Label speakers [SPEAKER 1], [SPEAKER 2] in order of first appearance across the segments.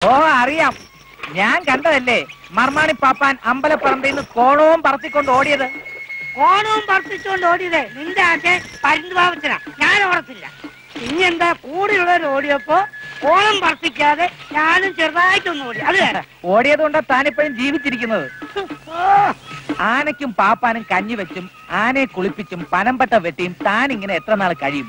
[SPEAKER 1] ഓ അറിയാം, ഞാൻ കണ്ടതല്ലേ മർമാണി പാപ്പാൻ അമ്പലപ്പറമ്പിൽ നിന്ന് കോണവും പറത്തിക്കൊണ്ട് ഓടിയത്.
[SPEAKER 2] കോണവും പറത്തിച്ചുകൊണ്ട് ഓടിയത് നിന്റെ ആശെ പരുന്തുപാവത്തിനാ, ഞാൻ ഓർത്തില്ല. ഇനി എന്താ കൂടെയുള്ളവർ ഓടിയപ്പോ കോണം പറത്തിക്കാതെ ഞാനും ചെറുതായിട്ടൊന്നും ഓടി. അത്
[SPEAKER 1] ഓടിയത് കൊണ്ട് താനിപ്പോഴും ജീവിച്ചിരിക്കുന്നത്. ആനയ്ക്കും പാപ്പാനും കഞ്ഞി വെച്ചും ആനയെ കുളിപ്പിച്ചും പനമ്പട്ട വെട്ടിയും താൻ ഇങ്ങനെ എത്ര നാൾ കഴിയും?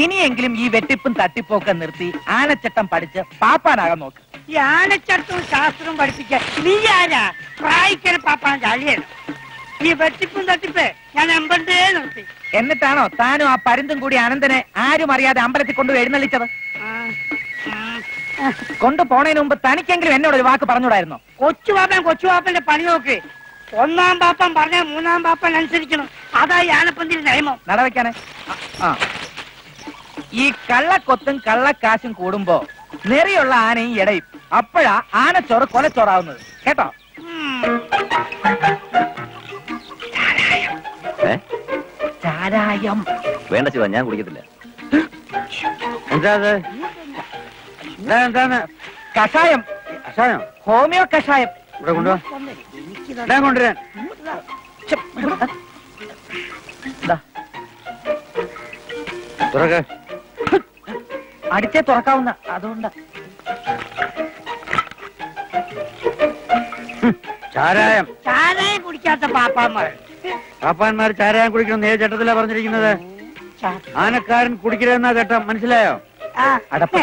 [SPEAKER 1] ഇനിയെങ്കിലും ഈ വെട്ടിപ്പും തട്ടിപ്പൊക്കെ നിർത്തി ആനച്ചട്ടം പഠിച്ച് പാപ്പാനാകാൻ നോക്ക്.
[SPEAKER 2] ഈ ആനച്ചട്ടവും ശാസ്ത്രവും പഠിപ്പിക്കാൻ നീ ആരാ? പ്രായിക്കണ പാപ്പാൻ ചാലിയാണ്. ഈ വെട്ടിപ്പും തട്ടിപ്പ് ഞാൻ എമ്പണ്ടേ നിർത്തി.
[SPEAKER 1] എന്നിട്ടാണോ താനും ആ പരുന്തും കൂടി അനന്തനെ ആരും അറിയാതെ അമ്പലത്തിൽ കൊണ്ട് എഴുന്നള്ളിച്ചത്? കൊണ്ടുപോണതിന് മുമ്പ് തനിക്കെങ്കിലും എന്നോടൊരു വാക്ക് പറഞ്ഞൂടായിരുന്നോ?
[SPEAKER 2] കൊച്ചുപാപ്പന്റെ പണി നോക്ക്. ഒന്നാം പാപ്പൻ പറഞ്ഞ മൂന്നാം പാപ്പൻ അനുസരിക്കണം. അതായി ആനപ്പന്തിൽ നിയമം.
[SPEAKER 1] നടവയ്ക്കാനെ ഈ കള്ളക്കൊത്തും കള്ളക്കാശും കൂടുമ്പോ നെറിയുള്ള ആനയും ഇടയും. അപ്പോഴാ ആനച്ചോറ് കൊലച്ചോറാവുന്നത്. കേട്ടോ? ചാരായം
[SPEAKER 3] വേണ്ട ശിവ, ഞാൻ കുടിക്കത്തില്ല.
[SPEAKER 1] എന്താണ്? കഷായം. കഷായം? ഹോമിയോ കഷായം. ഇവിടെ കൊണ്ടുവരാൻ. അടിച്ചേ തുറക്കാവുന്ന, അതുകൊണ്ട്.
[SPEAKER 2] ചാരായം കുടിക്കാത്ത
[SPEAKER 1] പാപ്പാന്മാർ ചാരായം കുടിക്കണം ഏത് ചട്ടത്തിലാ പറഞ്ഞിരിക്കുന്നത്? ആനക്കാരൻ കുടിക്കരുതെന്നാ ചട്ടം, മനസ്സിലായോ? അടപ്പ്.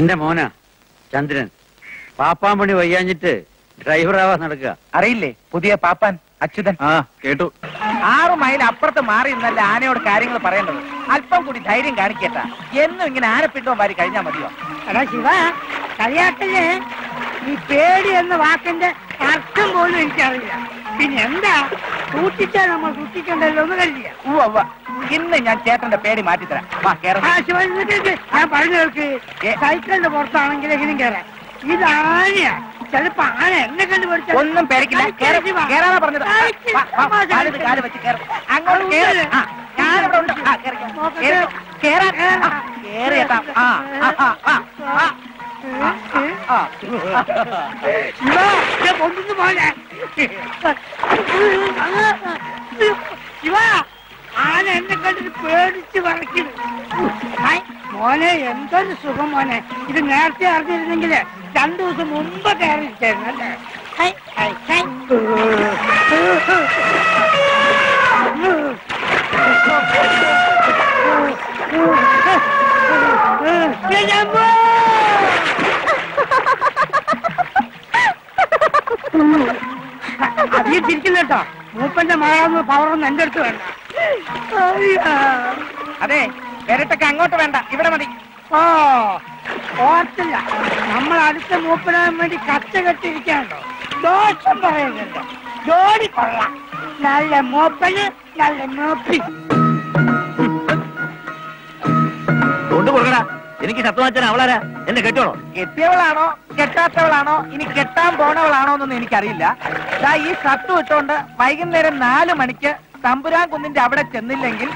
[SPEAKER 1] എന്റെ മോനാ ചന്ദ്രൻ. പാപ്പാൻ പണി വയ്യാഞ്ഞിട്ട് ഡ്രൈവറാവാൻ നടക്കുക. അറിയില്ലേ പുതിയ പാപ്പാൻ അച്യുതൻ?
[SPEAKER 3] കേട്ടു.
[SPEAKER 1] 6 മൈൽ അപ്പുറത്ത് മാറി ഇന്നല്ല ആനയോട് കാര്യങ്ങൾ പറയേണ്ടത്. അല്പം കൂടി ധൈര്യം കാണിക്കേട്ടാ. എന്നും ഇങ്ങനെ ആനപ്പിണ്ടോ മാറി കഴിഞ്ഞാൽ മതിയോ?
[SPEAKER 2] എടാ ശിവ, കളിയാക്കല്ലേ. ഈ പേടി എന്ന വാക്കിന്റെ അർത്ഥം പോലും എനിക്കറിയില്ല. പിന്നെ എന്താ സൂക്ഷിച്ചാൽ നമ്മൾ സൂക്ഷിക്കണ്ടല്ലോ എന്ന് കരുതിയ.
[SPEAKER 1] ഇന്ന് ഞാൻ ചേട്ടന്റെ പേടി മാറ്റിത്തരാം.
[SPEAKER 2] ഞാൻ പറഞ്ഞു കേൾക്ക്, സൈക്കിളിന്റെ പുറത്താണെങ്കിൽ എങ്ങനെയും കയറാം. ഇത് ആനയാ. ചിലപ്പോ ആന എന്നെ കണ്ടുപിടിച്ച
[SPEAKER 1] ഒന്നും പേടിക്കില്ല. കേറാനാ പറഞ്ഞത്. കാല് വെച്ച് കയറും. അങ്ങോട്ട് കേറിയേട്ടാ.
[SPEAKER 2] പൊന്നു പോലെ ശിവ, ആന എന്നെ കണ്ടിട്ട് പേടിച്ച് പറയ്ക്കുന്നു. മോനെ എന്തൊരു സുഖം മോനെ. ഇത് നേരത്തെ അറിഞ്ഞിരുന്നെങ്കില് 2 ദിവസം മുമ്പ് കയറിയിട്ടായിരുന്നു അല്ലേ? അധികം ചിരിക്കില്ല കേട്ടോ. മൂപ്പന്റെ മഴ പവറൊന്നും എന്റെ അടുത്ത് വേണ്ട.
[SPEAKER 1] അതെ, വരട്ടൊക്കെ അങ്ങോട്ട് വേണ്ട, ഇവിടെ മതി.
[SPEAKER 2] ഓർത്തില്ല, നമ്മൾ അടുത്ത മൂപ്പനാൻ വേണ്ടി കച്ച കെട്ടിരിക്കാണ്ടോ. ദോഷം പറയുന്നുണ്ടോ? ജോലി കൊള്ളാം. നല്ല മൂപ്പന് നല്ല മൂപ്പി.
[SPEAKER 3] കൊണ്ടുപോകണ എനിക്ക് ശബ്ദമാച്ചാൻ അവളാരാ? എന്നെ കെട്ടോളോ?
[SPEAKER 1] കെട്ടിയവളാണോ കെട്ടാത്തവളാണോ ഇനി കെട്ടാൻ പോണവളാണോ എന്നൊന്നും എനിക്കറിയില്ല. ഈ ഷർട്ട് ഇട്ടുകൊണ്ട് വൈകുന്നേരം 4 മണിക്ക് തമ്പുരാൻ കുന്നിന്റെ അവിടെ ചെന്നില്ലെങ്കിൽ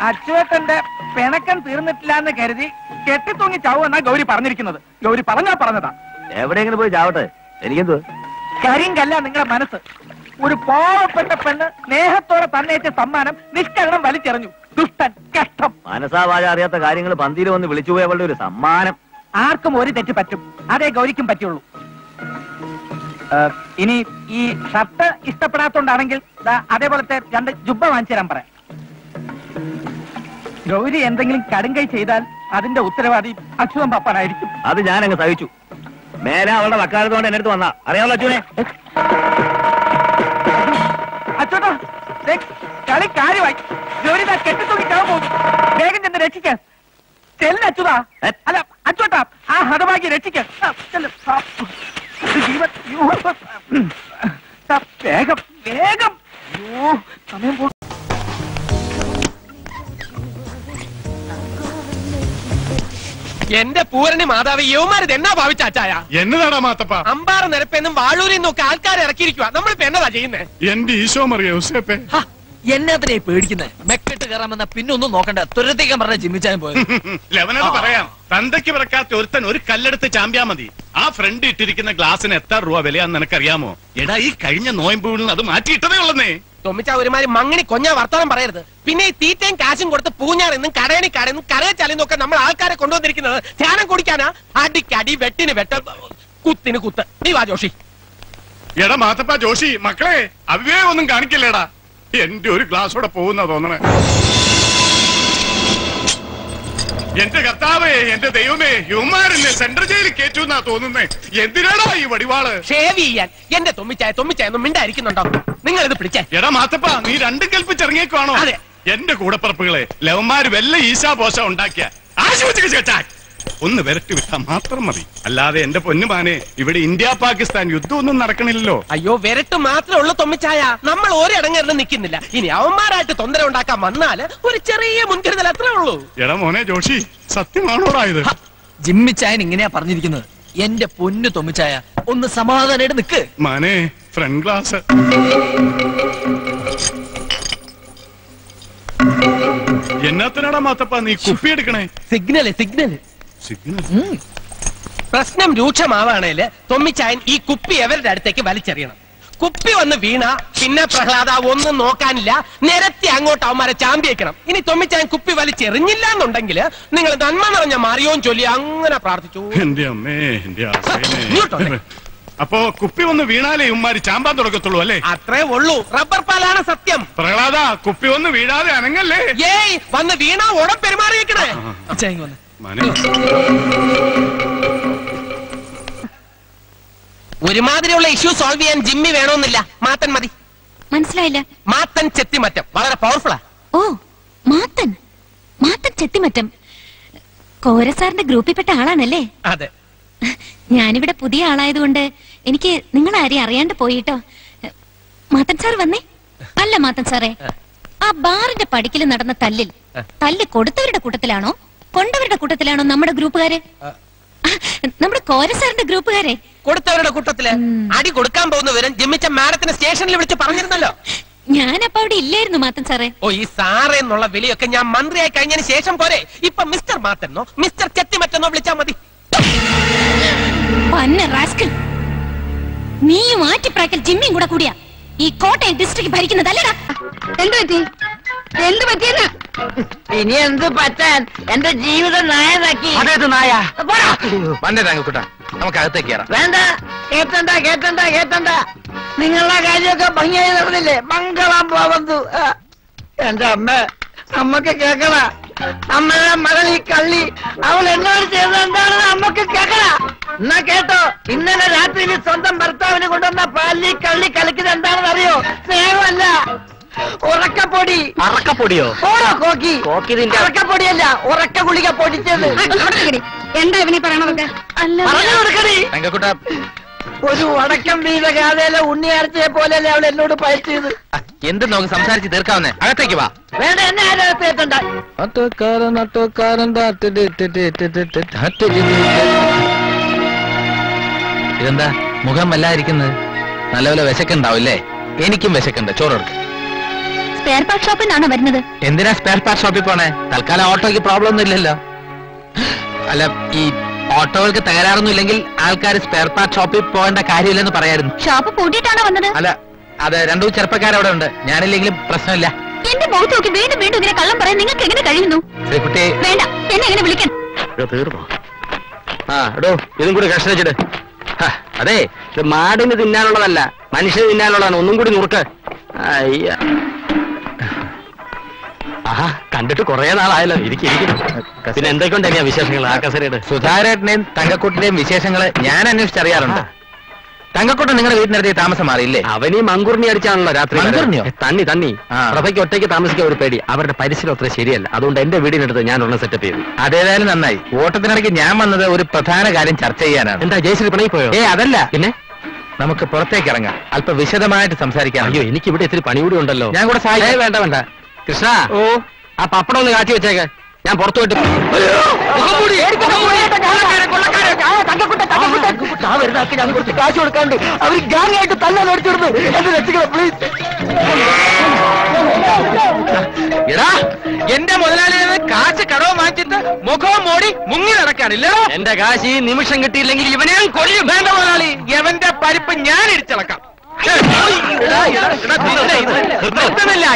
[SPEAKER 1] അച്ചുവേട്ടന്റെ പിണക്കം തീർന്നിട്ടില്ല എന്ന് കരുതി കെട്ടിത്തൂങ്ങി ചാവുമെന്നാ ഗൗരി പറഞ്ഞിരിക്കുന്നത്. ഗൗരി പറഞ്ഞതാ.
[SPEAKER 3] എവിടെയെങ്കിലും പോയി ചാവട്ടെ, എനിക്കെന്തോ.
[SPEAKER 1] കരിങ്കല്ല നിങ്ങളുടെ മനസ്സ്. ഒരു പാവപ്പെട്ട പെണ്ണ് സ്നേഹത്തോടെ തന്നേറ്റ സമ്മാനം നിഷ്കരണം വലിച്ചെറിഞ്ഞു. ദുഷ്ടൻ, കഷ്ടം.
[SPEAKER 3] മനസ്സാവാഴ അറിയാത്ത കാര്യങ്ങൾ പന്തിയിൽ വന്ന് വിളിച്ചുപോയ അവളുടെ ഒരു സമ്മാനം.
[SPEAKER 1] ആർക്കും ഒരു തെറ്റ് പറ്റും, അതേ ഗൗരിക്കും പറ്റുള്ളൂ. ഇനി ഈ ഷർട്ട് ഇഷ്ടപ്പെടാത്തോണ്ടാണെങ്കിൽ അതേപോലത്തെ 2 ജുബ്ബ വാങ്ങിച്ചു തരാൻ പറയാം. ഗൗരി എന്തെങ്കിലും കടുങ്കൈ ചെയ്താൽ അതിന്റെ ഉത്തരവാദി അച്യുതൻ പാപ്പാനായിരിക്കും.
[SPEAKER 3] അത് ഞാൻ അങ്ങ് സഹിച്ചു. മേലെ അവളുടെ വക്കാലത്തോണ്ട് എന്റെ അടുത്ത് വന്നാ അറിയാമല്ലോ അച്യുനെ.
[SPEAKER 1] അച്യുതാ, കളി കാര്യമായി. ഗൗരി കെട്ടിത്തൂക്കി ചാവ് പോകും. വേഗം ചെന്ന് രക്ഷിക്കാൻ ചെല്ല അച്യുതാ. അല്ല അച്യുട്ടാ, ആ ഹതഭാഗ്യ രക്ഷിക്കാൻ വേഗം വേഗം. സമയം പോകും.
[SPEAKER 4] എന്റെ പൂരണി മാതാവ് യവന്മാരിത് എന്നാ ഭാവിച്ച അച്ചായ?
[SPEAKER 5] എന്നതാടാ മാത്തപ്പ?
[SPEAKER 4] അമ്പാറ് നിരപ്പെന്നും വാഴൂരിൽ നിന്നൊക്കെ ആൾക്കാരെ ഇറക്കിയിരിക്കുക. നമ്മളിപ്പോ എന്നതാ ചെയ്യുന്നേ?
[SPEAKER 5] എന്റെ ഈശോ മറിയ യൂസേപ്പേ, എന്നാത്തിനെ പേടിക്കുന്നത്? മെക്കിട്ട് കയറാമെന്ന പിന്നൊന്നും നോക്കണ്ട, തുരത്തേക്കാൻ പറഞ്ഞ ജിമ്മിച്ചാൻ പോയത്.
[SPEAKER 6] ലെവനത് പറയാം. തന്തയ്ക്ക് പിറക്കാത്ത ഒരുത്തൻ ഒരു കല്ലെടുത്ത് ചാമ്പ്യാ മതി. ആ ഫ്രണ്ട് ഇട്ടിരിക്കുന്ന ഗ്ലാസിന് എത്ര രൂപ വിലയാന്ന് നിനക്കറിയാമോ? എടാ, ഈ കഴിഞ്ഞ നോയമ്പൂളിൽ അത് മാറ്റിയിട്ടതേ ഉള്ളന്നേ.
[SPEAKER 4] തൊമ്മിച്ച ഒരുമാതിരി മങ്ങിണി കൊഞ്ഞ വർത്തമാനം പറയരുത്. പിന്നെ ഈ തീറ്റയും കാശും കൊടുത്ത് പൂഞ്ഞാറെന്നും കടയണിക്കാരെന്നും കരയച്ചാലെന്നൊക്കെ നമ്മൾ ആൾക്കാരെ കൊണ്ടുവന്നിരിക്കുന്നത് ധ്യാനം കുടിക്കാനാ? അടിക്കടി, വെട്ടിന് വെട്ട്, കുത്തിന് കുത്ത്. നീ വാ ജോഷി.
[SPEAKER 6] എടാ മാത്തപ്പ ജോഷി, മക്കളെ അവിവേകൊന്നും കാണിക്കില്ലേടാ. എന്റെ ഒരു ഗ്ലാസോടെ പോകുന്ന തോന്നണേ. എന്റെ കർത്താവേ, എന്റെ ദൈവമേ, യുവമാരെന്നെ സെൻട്രൽ ജയിലിൽ കേറ്റുന്നാ തോന്നുന്നേ. എന്തിനാടാ ഈ വടിവാള്?
[SPEAKER 4] ഷേവ് ചെയ്യാൻ. എന്റെ തൊമ്മിച്ചായൊന്നും മിണ്ടായിരിക്കുന്നുണ്ടോ? നിങ്ങൾ ഇത് പിടിച്ചേ.
[SPEAKER 6] എടാ മാത്തപ്പ, നീ രണ്ടും കൽപ്പിച്ചിറങ്ങിയേക്കുവാണോ?
[SPEAKER 4] അതെ.
[SPEAKER 6] എന്റെ കൂടപ്പറപ്പുകളെ, ലവന്മാര് വല്ല ഈശാപോശ ഉണ്ടാക്കിയ ആശുപത്രി ഒന്ന് വിരട്ടി വിട്ടാ മാത്രം മതി. അല്ലാതെ എന്റെ പൊന്നുമാനെ, ഇവിടെ ഇന്ത്യ പാകിസ്ഥാൻ യുദ്ധമൊന്നും നടക്കണില്ലല്ലോ.
[SPEAKER 4] അയ്യോ, വിരട്ട് മാത്രമേ ഉള്ളൂ തൊമ്മിച്ചായ. നമ്മൾ ഒരിടങ്ങറിലും നിൽക്കുന്നില്ല. ഇനി അവന്മാരായിട്ട് തൊന്തര ഉണ്ടാക്കാൻ വന്നാല് ഒരു ചെറിയ മുൻകരുതൽ അത്രേ ഉള്ളൂ.
[SPEAKER 6] എടാ മോനെ ജോഷി, സത്യമാണോടാ ഇത്?
[SPEAKER 5] ജിമ്മിച്ചായൻ ഇങ്ങനെയാ പറഞ്ഞിരിക്കുന്നത്. എന്റെ പൊന്നു തൊമ്മിച്ചായ, ഒന്ന് സമാധാനായിട്ട് നിക്ക്.
[SPEAKER 6] മാനെ, ഫ്രണ്ട് ക്ലാസ്. എന്നാത്തിനാടാ മാത്തപ്പ നീ കുപ്പി എടുക്കണേ?
[SPEAKER 4] സിഗ്നല്. പ്രശ്നം രൂക്ഷമാവാണേല് തൊമ്മിച്ചായൻ ഈ കുപ്പി എവരുടെ അടുത്തേക്ക് വലിച്ചെറിയണം. കുപ്പി വന്ന് വീണ പിന്നെ പ്രഹ്ലാദ ഒന്നും നോക്കാനില്ല, നിരത്തി അങ്ങോട്ട് അവന്മാരെ ചാമ്പിയേക്കണം. ഇനി തൊമ്മിച്ചായൻ കുപ്പി വലിച്ചെറിഞ്ഞില്ല എന്നുണ്ടെങ്കിൽ നിങ്ങൾ നന്മ നിറഞ്ഞ മാറിയോന്ന് ചൊല്ലി അങ്ങനെ പ്രാർത്ഥിച്ചു.
[SPEAKER 6] എന്റെ അമ്മേ, എന്റെ
[SPEAKER 4] ഇങ്ങോട്ടോട്ടെ.
[SPEAKER 6] അപ്പോ കുപ്പി വന്ന് വീണാലേ ഉമ്മാര് ചാമ്പാൻ തുടക്കത്തുള്ളൂ അല്ലേ?
[SPEAKER 4] അത്രേ ഉള്ളൂ. റബ്ബർ പാലാണ് സത്യം.
[SPEAKER 6] പ്രഹ്ലാദ, കുപ്പി വന്ന് വീഴാതെ അനങ്ങല്ലേ.
[SPEAKER 4] ഏയ്, വന്ന് വീണ ഉടൻ പെരുമാറിയേക്കണേ. ഒരുമാതിരിയുള്ള ഇഷ്യൂ സോൾവ് ചെയ്യാൻ ജിമ്മി വേണമെന്നില്ല, മാത്തൻ മതി.
[SPEAKER 7] മനസ്സിലായില്ല.
[SPEAKER 4] മാത്തൻ ചെത്തിമറ്റം വളരെ പവർഫുള്ളാ.
[SPEAKER 7] ഓ, മാത്തൻ ചെത്തിമറ്റം കോരസാറിന്റെ ഗ്രൂപ്പിൽപ്പെട്ട ആളാണല്ലേ?
[SPEAKER 4] അതെ.
[SPEAKER 7] ഞാനിവിടെ പുതിയ ആളായതുകൊണ്ട് എനിക്ക് നിങ്ങൾ ആരെയും അറിയാണ്ട് പോയിട്ടോ. മാത്തൻ സാർ വന്നേ. അല്ല മാത്തൻ സാറേ, ആ ബാറിന്റെ പടിക്കൽ നടന്ന തല്ല് കൊടുത്തവരുടെ കൂട്ടത്തിലാണോ കൊണ്ടവരുടെ കൂട്ടത്തിലാണോ നമ്മുടെ ഗ്രൂപ്പുകാര്? നമ്മുടെ കോരസാറിന്റെ ഗ്രൂപ്പുകാരെ.
[SPEAKER 4] കൊടുത്തവരുടെ കൂട്ടത്തില് അടി കൊടുക്കാൻ പോകുന്നവരും ജിമ്മിച്ച മാഡത്തിന് സ്റ്റേഷനിൽ വിളിച്ച് പറഞ്ഞിരുന്നല്ലോ.
[SPEAKER 7] ഞാനപ്പ അവിടെ ഇല്ലായിരുന്നു മാത്തൻ സാറേ.
[SPEAKER 4] ഓ, ഈ സാറേ എന്നുള്ള വിളിയൊക്കെ ഞാൻ മന്ത്രിയായി കഴിഞ്ഞതിന് ശേഷം പോരെ. ഇപ്പൊ മിസ്റ്റർ മാത്തനോ മിസ്റ്റർ ചെത്തിമറ്റെന്നോ വിളിച്ചാ മതി.
[SPEAKER 7] നീയും ആറ്റിപ്രാക്കൽ ജിമ്മിയും കൂടെ കൂടിയാ ഈ കോട്ടയം ഡിസ്ട്രിക്ട് ഭരിക്കുന്നതല്ലടാ. എന്ത് പറ്റിയെന്ന്?
[SPEAKER 2] ഇനി എന്ത് പറ്റാൻ? എന്റെ ജീവിതം നായനാക്കി.
[SPEAKER 3] അതേത് നായ? വന്നേ താങ്കൂട്ട, നമുക്ക് അകത്തേക്ക് കയറാം.
[SPEAKER 2] വേണ്ട, കേട്ടണ്ട. നിങ്ങളുടെ കാര്യമൊക്കെ ഭംഗിയായി നടന്നില്ലേ? മംഗളം പോവന്തു. എന്റെ അമ്മക്ക് കേക്കണ. അമ്മയുടെ മകൾ ഈ കള്ളി, അവൾ എന്നോട് ചെയ്തത് എന്താണെന്ന് അമ്മക്ക് കേക്കണ. എന്നാ കേട്ടോ, ഇന്നലെ രാത്രിയിൽ സ്വന്തം ഭർത്താവിന് കൊണ്ടുവന്ന പാലിൽ കള്ളി കളിക്കുന്നത് എന്താണെന്ന് അറിയോ? സ്നേഹമല്ല, ഉറക്കപ്പൊടി.
[SPEAKER 3] അറക്കപ്പൊടിയോ?
[SPEAKER 2] ഓടോ കോക്കി. ഉറക്കപ്പൊടിയല്ല, ഉറക്ക ഗുളിക പൊടിച്ചത്.
[SPEAKER 7] എന്താ ഇവനീ പറയണതൊക്കെ?
[SPEAKER 2] പറഞ്ഞു കൊടുക്കണേ.
[SPEAKER 3] തങ്കക്കുട്ട,
[SPEAKER 2] ഒരു വടക്കം വീത ഗാഥയിലെ ഉണ്ണിയാർച്ചയെ പോലെയല്ലേ അവൾ എന്നോട് പയറ്റിയത്.
[SPEAKER 3] എന്ത് നോക്ക് സംസാരിച്ച് തീർക്കാവുന്നേ. അകത്തേക്ക് വാ.
[SPEAKER 2] വേണ്ട, എന്നെ ആരകത്ത് എത്തണ്ട.
[SPEAKER 3] ഇതെന്താ മുഖം വല്ലാതിരിക്കുന്നത്? നല്ലപോലെ വിശക്കുണ്ടാവില്ലേ? എനിക്കും വിശക്കുണ്ട്. ചോറെടുക്ക.
[SPEAKER 7] സ്പെയർ പാർട്ട് ഷോപ്പിൽ നിന്നാണോ വരുന്നത്?
[SPEAKER 3] എന്തിനാ സ്പെയർ പാർട്ട് ഷോപ്പിൽ പോണേ? തൽക്കാലം ഓട്ടോയ്ക്ക് പ്രോബ്ലം ഒന്നും ഇല്ലല്ലോ. അല്ല, ഈ ഓട്ടോകൾക്ക് തകരാറൊന്നും ഇല്ലെങ്കിൽ ആൾക്കാർ സ്പെയർ പാർട്ട് ഷോപ്പിൽ പോകേണ്ട കാര്യമില്ലെന്ന് പറയായിരുന്നു.
[SPEAKER 7] ഷോപ്പ് പൂട്ടിയിട്ടാണോ വന്നത്?
[SPEAKER 3] അല്ല, അത് രണ്ടു ചെറുപ്പക്കാരവിടെ ഉണ്ട്. ഞാനില്ലെങ്കിലും പ്രശ്നമില്ല.
[SPEAKER 7] എന്റെ മുഖത്ത് നോക്കി വീണ്ടും ഇങ്ങനെ കള്ളം പറയാൻ നിങ്ങൾക്ക് എങ്ങനെ കഴിയുന്നു?
[SPEAKER 3] ശ്രീകുട്ടി,
[SPEAKER 7] വേണ്ട, എന്നെ എങ്ങനെ വിളിക്കാൻ?
[SPEAKER 3] തീർന്നോ? എടോ, ഇതും കൂടി കഷ്ണം വെച്ചിട്ട്. അതെ, ഇത് മാടിന് തിന്നാനുള്ളതല്ല, മനുഷ്യന് തിന്നാനുള്ളതാണ്. ഒന്നും കൂടി നുറുക്ക്. ആഹാ, കണ്ടിട്ട് കുറെ നാളായല്ലോ. ഇരിക്കും. പിന്നെ എന്തൊക്കെയുണ്ട് ഇനിയാ വിശേഷങ്ങൾ? ആക്കസരയുടെ സുധാരേട്ടനെയും തങ്കക്കൂട്ടിന്റെയും വിശേഷങ്ങള് ഞാൻ അന്വേഷിച്ചറിയാറുണ്ട്. തങ്കക്കൂട്ടൻ നിങ്ങളുടെ വീട്ടിനടുത്ത് താമസം മാറിയില്ലേ? അവനീ മങ്കുറിനി അടിച്ചാണല്ലോ രാത്രി. മങ്കുറിനിയോ? തന്നി. പ്രഭയ്ക്ക് ഒറ്റയ്ക്ക് താമസിക്കാൻ ഒരു പേടി. അവരുടെ പരിസരം അത്ര ശരിയല്ല. അതുകൊണ്ട് എന്റെ വീടിനടുത്ത് ഞാൻ ഒന്ന് സെറ്റപ്പ് ചെയ്തു. അതേതായാലും നന്നായി. ഓട്ടത്തിനിടയ്ക്ക് ഞാൻ വന്നത് ഒരു പ്രധാന കാര്യം ചർച്ച ചെയ്യാനാണ്. എന്താ, ജയശ്രീ പണി പോയോ? അതല്ല, പിന്നെ നമുക്ക് പുറത്തേക്ക് ഇറങ്ങാം, അല്പം വിശദമായിട്ട് സംസാരിക്കാം. അയ്യോ, എനിക്ക് ഇവിടെ ഇത്തിരി പണി കൂടി ഉണ്ടല്ലോ. ഞാൻ കൂടെ സഹായിക്കാം. വേണ്ട കൃഷ്ണ, ഓ, ആ പപ്പടം ഒന്ന് കാച്ചി വെച്ചേക്ക്. ഞാൻ പുറത്തു പോയിട്ട്
[SPEAKER 2] കാശ് കൊടുക്കാണ്ട് അവർ ഗാങ്ങായിട്ട് തല്ലാൻ ഓടിച്ചിടുന്നു. എന്നെ രക്ഷിക്കണം പ്ലീസ്.
[SPEAKER 3] എടാ എന്റെ മുതലാളിയെ കാശ് കടവ് വാങ്ങിച്ചിട്ട് മുഖവും മോടി മുങ്ങി നടക്കാനില്ല. എന്റെ കാശ് ഈ നിമിഷം കിട്ടിയില്ലെങ്കിൽ ഇവനെ കൊല്ലും. വേണ്ട മുതലാളി, എവന്റെ പരിപ്പ് ഞാൻ ഇടിച്ചിളക്കാം.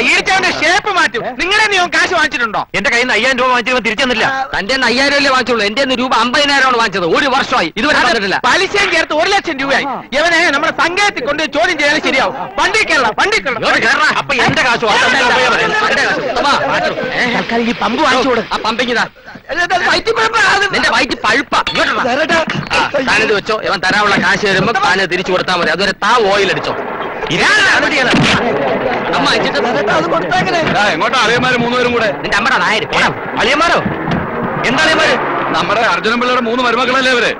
[SPEAKER 3] ഈടിച്ചവന്റെ ഷേപ്പ് മാറ്റും. നിങ്ങളെ നീ കാശ് വാങ്ങിച്ചിട്ടുണ്ടോ? എന്റെ കയ്യിൽ നിന്ന് 5000 രൂപ വാങ്ങിച്ചത് തിരിച്ചെന്നില്ല. തന്റെ 5000 രൂപ വാങ്ങിച്ചുള്ളൂ. എന്റെ രൂപ 50,000 വാങ്ങിച്ചത്. ഒരു വർഷമായി ഇതുവരെ തന്നിട്ടില്ല. പലിശയും ചേർത്ത് 1,00,000 രൂപയായി. ഇവനെ നമ്മുടെ സംഘത്തിൽ കൊണ്ട് ചോദ്യം ചെയ്യാൻ ശരിയാവും. വണ്ടി കയറണം, വണ്ടി കയറണം. അപ്പൊ എന്റെ കാശ് ഈ പമ്പ് വാങ്ങിച്ചോട്. ആ പമ്പിങ്ങിതാ നിന്റെ വയറ്റി പഴുപ്പ. താനിത് വെച്ചോ. ഇവൻ തരാനുള്ള കാശ് വരുമ്പോ താന് തിരിച്ചു കൊടുത്താൽ മതി. അതുവരെ താ ഓയിൽ അടിച്ചോ. എങ്ങോട്ടാ അളിയന്മാര് 3 പേരും കൂടെ? നിന്റെ അമ്മയുടെ നായര് അളിയന്മാരോ? എന്താ അളിയന്മാര്? നമ്മുടെ അർജുനൻ പിള്ളയുടെ 3 മരുമക്കളല്ലേ ഇവര്?